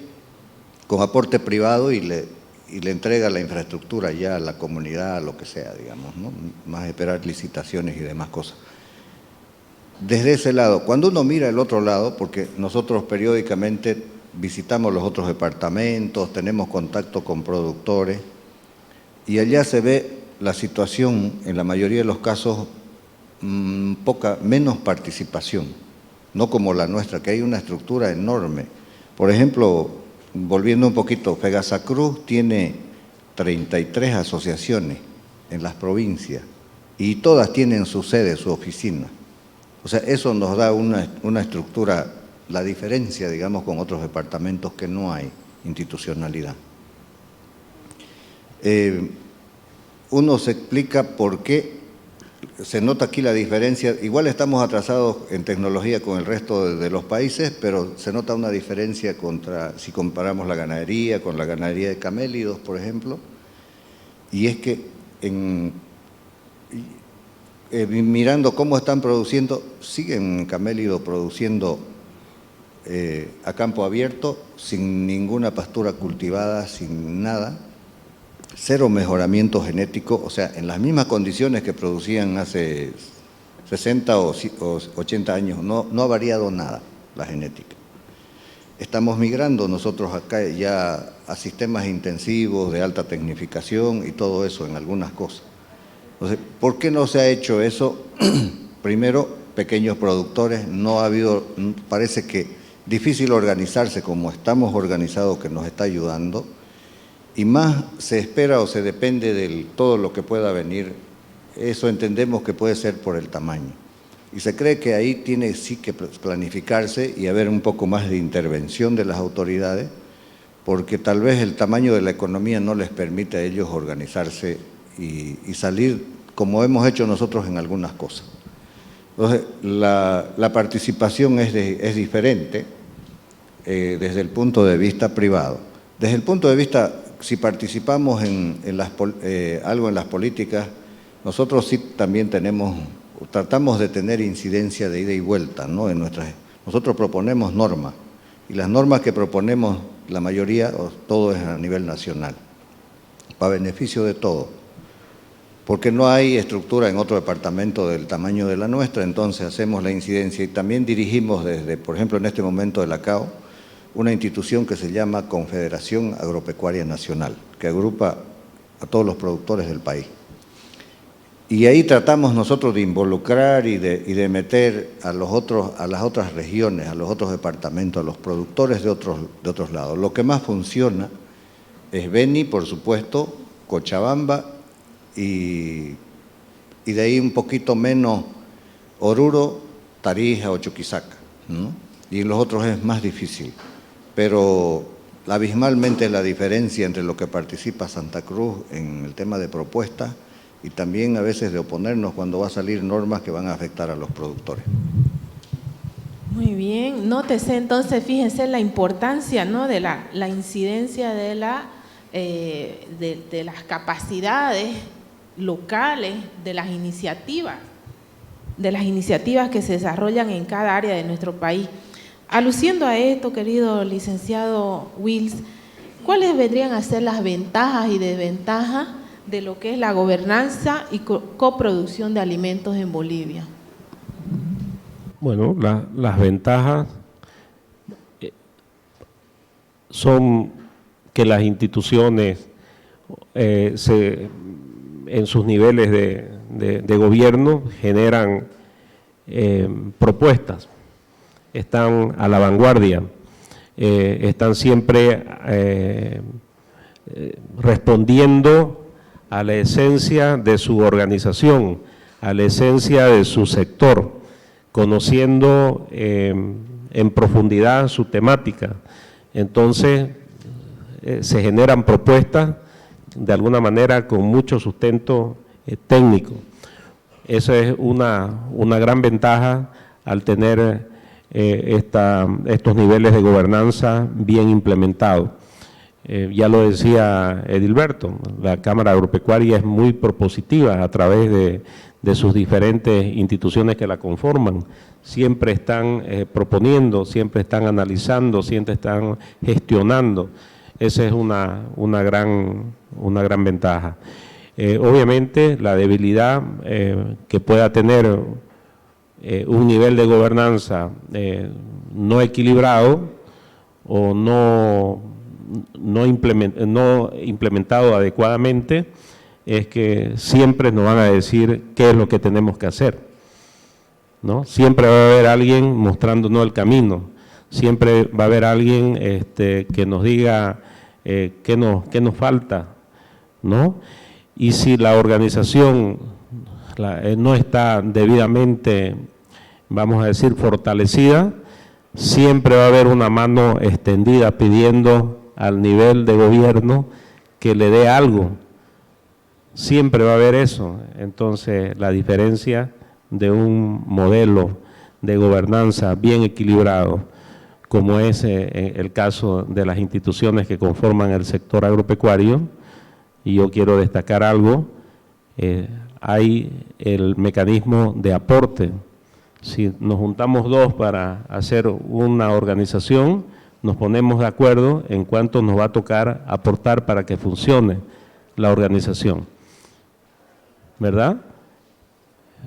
Speaker 3: con aporte privado y le entrega la infraestructura ya a la comunidad, a lo que sea, digamos, ¿no? Más esperar licitaciones y demás cosas. Desde ese lado, cuando uno mira el otro lado, porque nosotros periódicamente visitamos los otros departamentos, tenemos contacto con productores, y allá se ve la situación, en la mayoría de los casos, menos participación, no como la nuestra, que hay una estructura enorme. Por ejemplo, volviendo un poquito, Fegasacruz tiene 33 asociaciones en las provincias y todas tienen su sede, su oficina. O sea, eso nos da una estructura, la diferencia, digamos, con otros departamentos que no hay institucionalidad. Uno se explica por qué se nota aquí la diferencia. Igual estamos atrasados en tecnología con el resto de los países, pero se nota una diferencia si comparamos la ganadería con la ganadería de camélidos, por ejemplo, y es que mirando cómo están produciendo, siguen camélidos produciendo a campo abierto, sin ninguna pastura cultivada, sin nada, cero mejoramiento genético, o sea, en las mismas condiciones que producían hace 60 o 80 años, no ha variado nada la genética. Estamos migrando nosotros acá ya a sistemas intensivos de alta tecnificación y todo eso en algunas cosas. Entonces, ¿por qué no se ha hecho eso? Primero, pequeños productores, no ha habido, parece que difícil organizarse como estamos organizados, que nos está ayudando, y más se espera o se depende de todo lo que pueda venir. Eso entendemos que puede ser por el tamaño. Y se cree que ahí tiene sí que planificarse y haber un poco más de intervención de las autoridades, porque tal vez el tamaño de la economía no les permite a ellos organizarse y salir como hemos hecho nosotros en algunas cosas. Entonces, la participación es diferente desde el punto de vista privado. Desde el punto de vista, si participamos en algo en las políticas, nosotros sí también tratamos de tener incidencia de ida y vuelta, ¿no? Nosotros proponemos normas, y las normas que proponemos, la mayoría, todo es a nivel nacional, para beneficio de todos. Porque no hay estructura en otro departamento del tamaño de la nuestra, entonces hacemos la incidencia y también dirigimos desde, por ejemplo, en este momento de la CAO, una institución que se llama Confederación Agropecuaria Nacional, que agrupa a todos los productores del país. Y ahí tratamos nosotros de involucrar y de meter a las otras regiones, a los otros departamentos, a los productores de otros lados. Lo que más funciona es Beni, por supuesto, Cochabamba, y de ahí un poquito menos Oruro, Tarija o Chuquisaca, ¿no? Y en los otros es más difícil, pero abismalmente la diferencia entre lo que participa Santa Cruz en el tema de propuestas y también a veces de oponernos cuando va a salir normas que van a afectar a los productores.
Speaker 1: Muy bien, nótese entonces, fíjense la importancia, ¿no?, de la incidencia de las capacidades locales, de las iniciativas que se desarrollan en cada área de nuestro país. Aluciendo a esto, querido licenciado Wills, ¿cuáles vendrían a ser las ventajas y desventajas de lo que es la gobernanza y coproducción de alimentos en Bolivia?
Speaker 2: Bueno, las ventajas son que las instituciones en sus niveles de gobierno generan propuestas, están a la vanguardia, están siempre respondiendo a la esencia de su organización, a la esencia de su sector, conociendo en profundidad su temática. Entonces, se generan propuestas de alguna manera con mucho sustento técnico. Esa es una gran ventaja al tener estos niveles de gobernanza bien implementados. Ya lo decía Edilberto, la Cámara Agropecuaria es muy propositiva a través de sus diferentes instituciones que la conforman. Siempre están proponiendo, siempre están analizando, siempre están gestionando. Esa es una gran ventaja. Obviamente, la debilidad que pueda tener un nivel de gobernanza no equilibrado o no implementado adecuadamente, es que siempre nos van a decir qué es lo que tenemos que hacer, ¿no? Siempre va a haber alguien mostrándonos el camino, siempre va a haber alguien que nos diga qué nos falta, ¿no? Y si la organización no está debidamente, vamos a decir, fortalecida, siempre va a haber una mano extendida pidiendo al nivel de gobierno que le dé algo. Siempre va a haber eso. Entonces, la diferencia de un modelo de gobernanza bien equilibrado, como es el caso de las instituciones que conforman el sector agropecuario, y yo quiero destacar algo, hay el mecanismo de aporte. Si nos juntamos dos para hacer una organización, nos ponemos de acuerdo en cuánto nos va a tocar aportar para que funcione la organización, ¿verdad?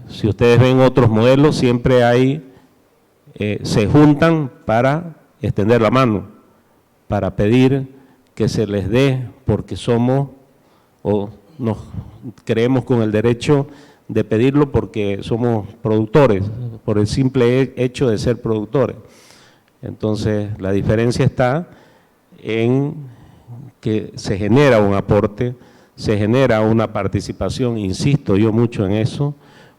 Speaker 2: Si ustedes ven otros modelos, siempre se juntan para extender la mano, para pedir que se les dé, porque somos o nos creemos con el derecho de pedirlo porque somos productores, por el simple hecho de ser productores. Entonces, la diferencia está en que se genera un aporte, se genera una participación, insisto yo mucho en eso,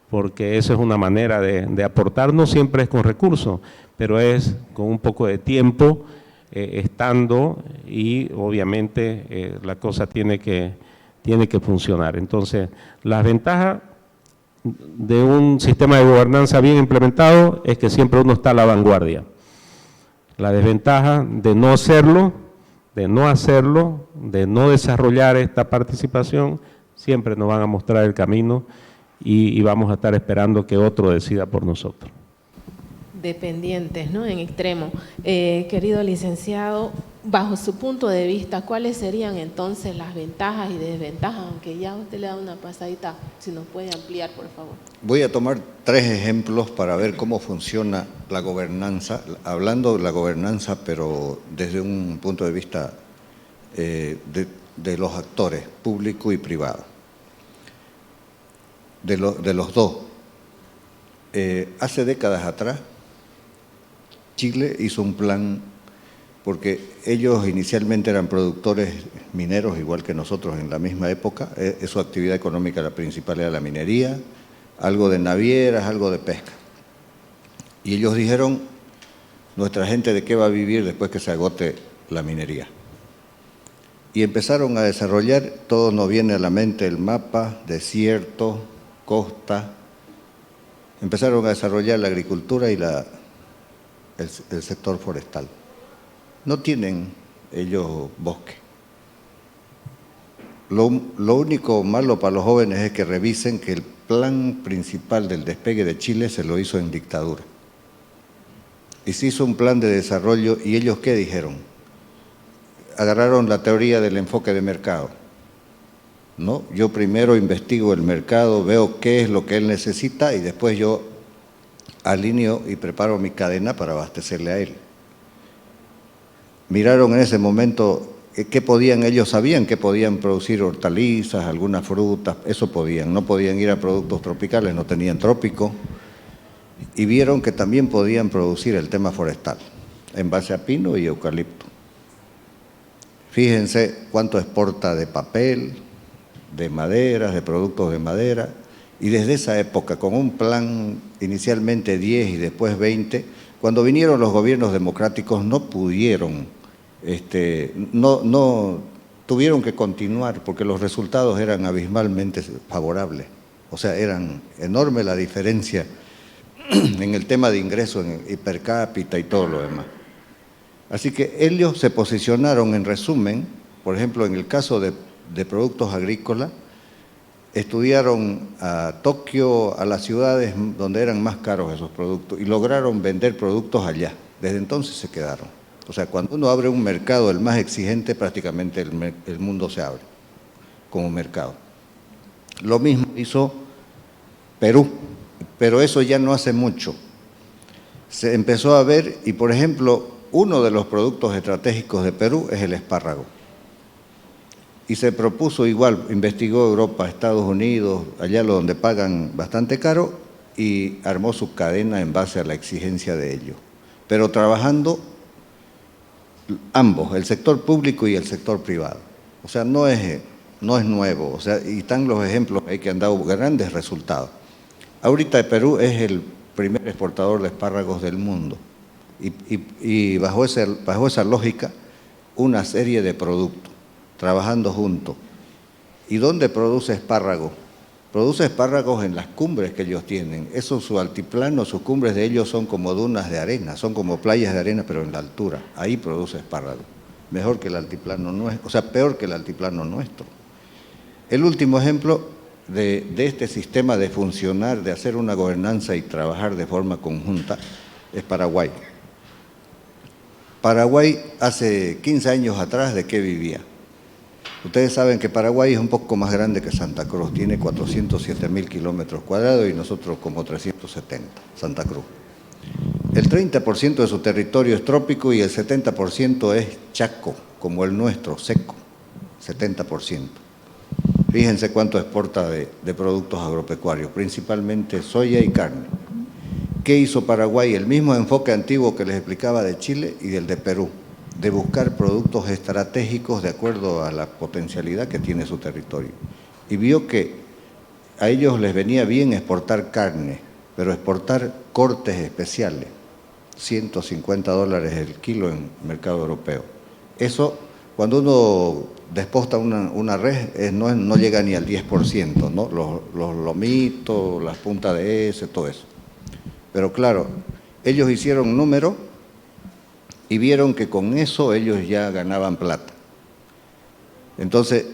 Speaker 2: porque esa es una manera de aportar, no siempre es con recursos, pero es con un poco de tiempo, estando, y obviamente la cosa tiene que funcionar. Entonces, las ventajas de un sistema de gobernanza bien implementado es que siempre uno está a la vanguardia. La desventaja de no hacerlo, de no desarrollar esta participación, siempre nos van a mostrar el camino y vamos a estar esperando que otro decida por nosotros.
Speaker 1: Dependientes, ¿no?, en extremo. Querido licenciado, bajo su punto de vista, ¿cuáles serían entonces las ventajas y desventajas? Aunque ya usted le da una pasadita, si nos puede ampliar, por favor.
Speaker 3: Voy a tomar 3 ejemplos para ver cómo funciona la gobernanza, hablando de la gobernanza, pero desde un punto de vista de los actores, público y privado, de los dos. Hace décadas atrás, Chile hizo un plan, porque ellos inicialmente eran productores mineros, igual que nosotros en la misma época. Su actividad económica la principal era la minería, algo de navieras, algo de pesca. Y ellos dijeron, nuestra gente de qué va a vivir después que se agote la minería. y empezaron a desarrollar, todo nos viene a la mente el mapa, desierto, costa, empezaron a desarrollar la agricultura y el sector forestal. No tienen ellos bosque. Lo único malo para los jóvenes es que revisen que el plan principal del despegue de Chile se lo hizo en dictadura. Y se hizo un plan de desarrollo, y ellos ¿qué dijeron? Agarraron la teoría del enfoque de mercado, ¿no? Yo primero investigo el mercado, veo qué es lo que él necesita y después yo alineo y preparo mi cadena para abastecerle a él. Miraron en ese momento qué podían, ellos sabían que podían producir hortalizas, algunas frutas, eso podían, no podían ir a productos tropicales, no tenían trópico, y vieron que también podían producir el tema forestal, en base a pino y eucalipto. Fíjense cuánto exporta de papel, de maderas, de productos de madera, y desde esa época, con un plan inicialmente 10 y después 20, cuando vinieron los gobiernos democráticos no pudieron, no tuvieron que continuar porque los resultados eran abismalmente favorables. O sea, eran enorme la diferencia en el tema de ingresos y per cápita y todo lo demás. Así que ellos se posicionaron, en resumen, por ejemplo, en el caso de productos agrícolas, estudiaron a Tokio, a las ciudades donde eran más caros esos productos, y lograron vender productos allá. Desde entonces se quedaron. O sea, cuando uno abre un mercado, el más exigente, prácticamente el mundo se abre como mercado. Lo mismo hizo Perú, pero eso ya no hace mucho. Se empezó a ver, y por ejemplo, uno de los productos estratégicos de Perú es el espárrago. Y se propuso igual, investigó Europa, Estados Unidos, allá donde pagan bastante caro, y armó su cadena en base a la exigencia de ellos. Pero trabajando ambos, el sector público y el sector privado. O sea, no es nuevo, o sea, y están los ejemplos ahí que han dado grandes resultados. Ahorita Perú es el primer exportador de espárragos del mundo, y bajo esa lógica, una serie de productos, trabajando juntos. ¿Y dónde produce espárragos? Produce espárragos en las cumbres que ellos tienen. Eso, su altiplano, sus cumbres de ellos son como dunas de arena, son como playas de arena, pero en la altura. Ahí produce espárragos. Mejor que el altiplano nuestro, o sea, peor que el altiplano nuestro. El último ejemplo de este sistema de funcionar, de hacer una gobernanza y trabajar de forma conjunta, es Paraguay. Paraguay hace 15 años atrás, ¿de qué vivía? Ustedes saben que Paraguay es un poco más grande que Santa Cruz, tiene 407.000 kilómetros cuadrados y nosotros como 370, Santa Cruz. El 30% de su territorio es trópico y el 70% es chaco, como el nuestro, seco, 70%. Fíjense cuánto exporta de productos agropecuarios, principalmente soya y carne. ¿Qué hizo Paraguay? El mismo enfoque antiguo que les explicaba de Chile y del de Perú, de buscar productos estratégicos de acuerdo a la potencialidad que tiene su territorio. Y vio que a ellos les venía bien exportar carne, pero exportar cortes especiales, $150 el kilo en el mercado europeo. Eso, cuando uno desposta una res, no llega ni al 10%, ¿no? Los lomitos, las puntas de ese, todo eso. Pero claro, ellos hicieron número y vieron que con eso ellos ya ganaban plata. Entonces,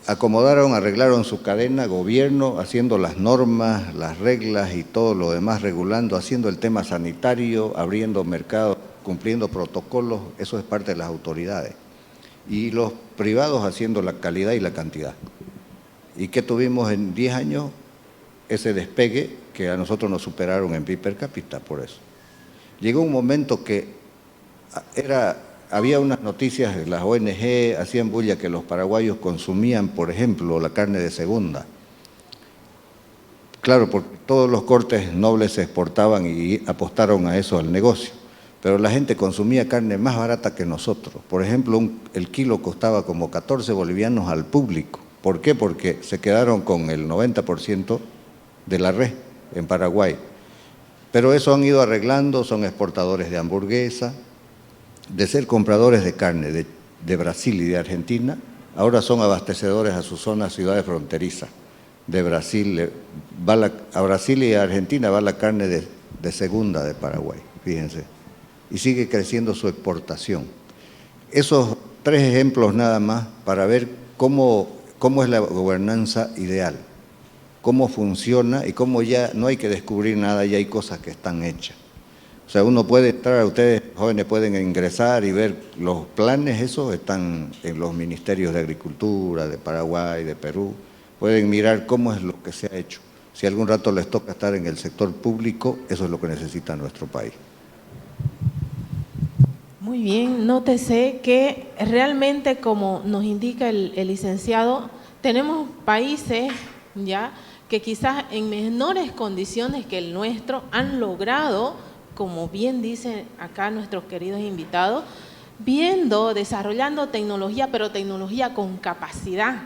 Speaker 3: arreglaron su cadena, gobierno, haciendo las normas, las reglas y todo lo demás, regulando, haciendo el tema sanitario, abriendo mercados, cumpliendo protocolos, eso es parte de las autoridades. Y los privados haciendo la calidad y la cantidad. ¿Y qué tuvimos en 10 años? Ese despegue que a nosotros nos superaron en PIB per cápita por eso. Llegó un momento que había unas noticias de las ONG, hacían bulla que los paraguayos consumían, por ejemplo, la carne de segunda. Claro, porque todos los cortes nobles se exportaban y apostaron a eso, al negocio. Pero la gente consumía carne más barata que nosotros. Por ejemplo, el kilo costaba como 14 bolivianos al público. ¿Por qué? Porque se quedaron con el 90% de la res en Paraguay. Pero eso han ido arreglando, son exportadores de hamburguesa, de ser compradores de carne de Brasil y de Argentina, ahora son abastecedores a sus zonas, ciudades fronterizas. De Brasil, a Brasil y a Argentina va la carne de segunda de Paraguay, fíjense, y sigue creciendo su exportación. Esos 3 ejemplos nada más para ver cómo es la gobernanza ideal, cómo funciona y cómo ya no hay que descubrir nada, ya hay cosas que están hechas. O sea, uno puede entrar, ustedes jóvenes pueden ingresar y ver los planes, esos están en los ministerios de Agricultura, de Paraguay, de Perú. Pueden mirar cómo es lo que se ha hecho. Si algún rato les toca estar en el sector público, eso es lo que necesita nuestro país.
Speaker 1: Muy bien, nótese que realmente, como nos indica el licenciado, tenemos países ya que quizás en menores condiciones que el nuestro han logrado, como bien dicen acá nuestros queridos invitados, desarrollando tecnología, pero tecnología con capacidad,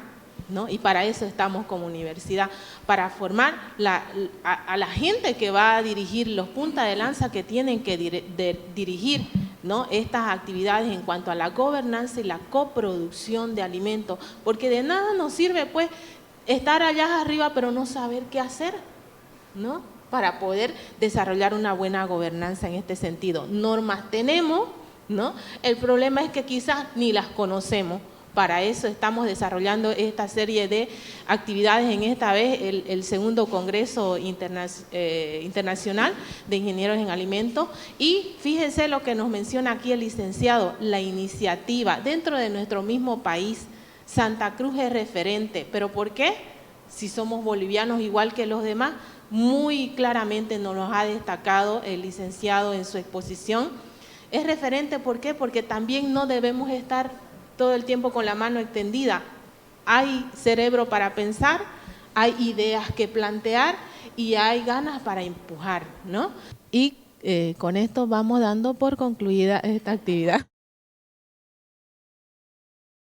Speaker 1: ¿no? Y para eso estamos como universidad, para formar a la gente que va a dirigir, los puntas de lanza que tienen que dirigir, ¿no?, estas actividades en cuanto a la gobernanza y la coproducción de alimentos, porque de nada nos sirve pues estar allá arriba pero no saber qué hacer, ¿no?, para poder desarrollar una buena gobernanza en este sentido. Normas tenemos, ¿no? El problema es que quizás ni las conocemos. Para eso estamos desarrollando esta serie de actividades en esta vez el segundo Congreso Internacional de Ingenieros en Alimentos. Y fíjense lo que nos menciona aquí el licenciado, la iniciativa dentro de nuestro mismo país. Santa Cruz es referente, ¿pero por qué? Si somos bolivianos igual que los demás, muy claramente nos lo ha destacado el licenciado en su exposición. Es referente, ¿por qué? Porque también no debemos estar todo el tiempo con la mano extendida. Hay cerebro para pensar, hay ideas que plantear y hay ganas para empujar, ¿no? Y con esto vamos dando por concluida esta actividad.